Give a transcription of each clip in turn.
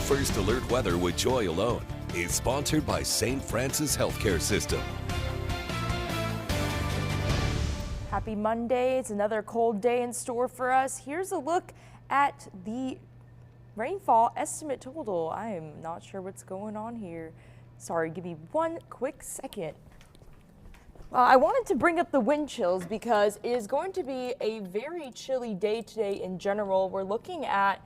First Alert Weather with Joy Alone is sponsored by St. Francis Healthcare System. Happy Monday. It's another cold day in store for us. Here's a look at the rainfall estimate total. I am not sure what's going on here. Sorry, give me one quick second. I wanted to bring up the wind chills because it is going to be a very chilly day today in general. We're looking at,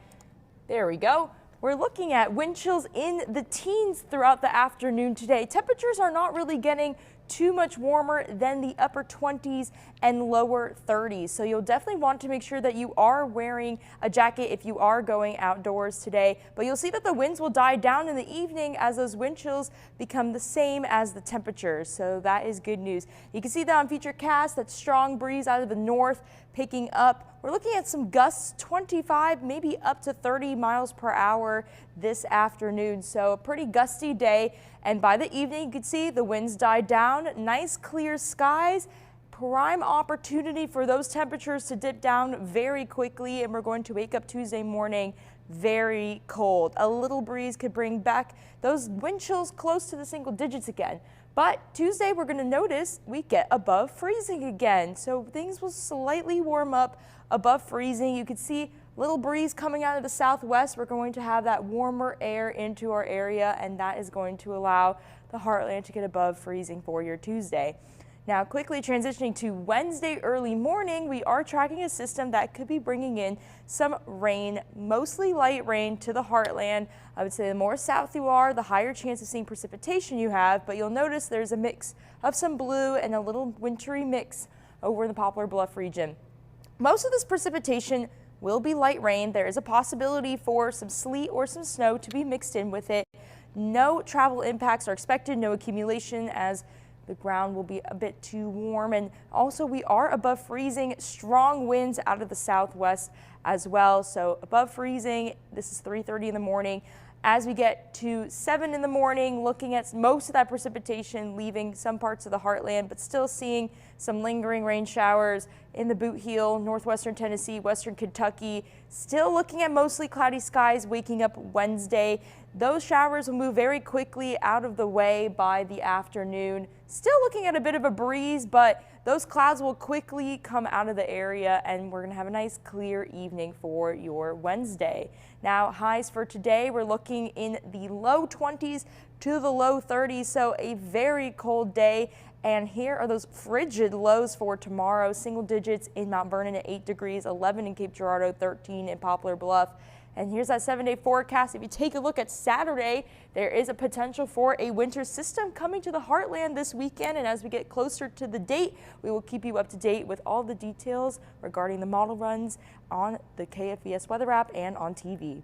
there we go. We're looking at wind chills in the teens throughout the afternoon today. Temperatures are not really getting too much warmer than the upper 20s and lower 30s. So you'll definitely want to make sure that you are wearing a jacket if you are going outdoors today. But you'll see that the winds will die down in the evening as those wind chills become the same as the temperatures. So that is good news. You can see that on Futurecast, that strong breeze out of the north picking up. We're looking at some gusts 25, maybe up to 30 miles per hour this afternoon. So a pretty gusty day. And by the evening, you can see the winds die down. Nice clear skies. Prime opportunity for those temperatures to dip down very quickly. And we're going to wake up Tuesday morning very cold. A little breeze could bring back those wind chills close to the single digits again. But Tuesday, we're going to notice we get above freezing again. So things will slightly warm up above freezing. You can see little breeze coming out of the southwest. We're going to have that warmer air into our area, and that is going to allow the heartland to get above freezing for your Tuesday. Now, quickly transitioning to Wednesday early morning, we are tracking a system that could be bringing in some rain, mostly light rain to the heartland. I would say the more south you are, the higher chance of seeing precipitation you have, but you'll notice there's a mix of some blue and a little wintry mix over in the Poplar Bluff region. Most of this precipitation will be light rain. There is a possibility for some sleet or some snow to be mixed in with it. No travel impacts are expected, no accumulation, as the ground will be a bit too warm, and also we are above freezing. Strong winds out of the southwest as well. So above freezing, this is 3:30 in the morning. As we get to 7 in the morning, looking at most of that precipitation leaving some parts of the heartland, but still seeing some lingering rain showers in the Boot Heel, northwestern Tennessee, western Kentucky. Still looking at mostly cloudy skies waking up Wednesday. Those showers will move very quickly out of the way by the afternoon. Still looking at a bit of a breeze, but those clouds will quickly come out of the area, and we're going to have a nice clear evening for your Wednesday. Now, highs for today, we're looking in the low 20s to the low 30s, so a very cold day. And here are those frigid lows for tomorrow. Single digits in Mount Vernon at 8 degrees, 11 in Cape Girardeau, 13 in Poplar Bluff. And here's that 7-day forecast. If you take a look at Saturday, there is a potential for a winter system coming to the heartland this weekend. And as we get closer to the date, we will keep you up to date with all the details regarding the model runs on the KFVS weather app and on TV.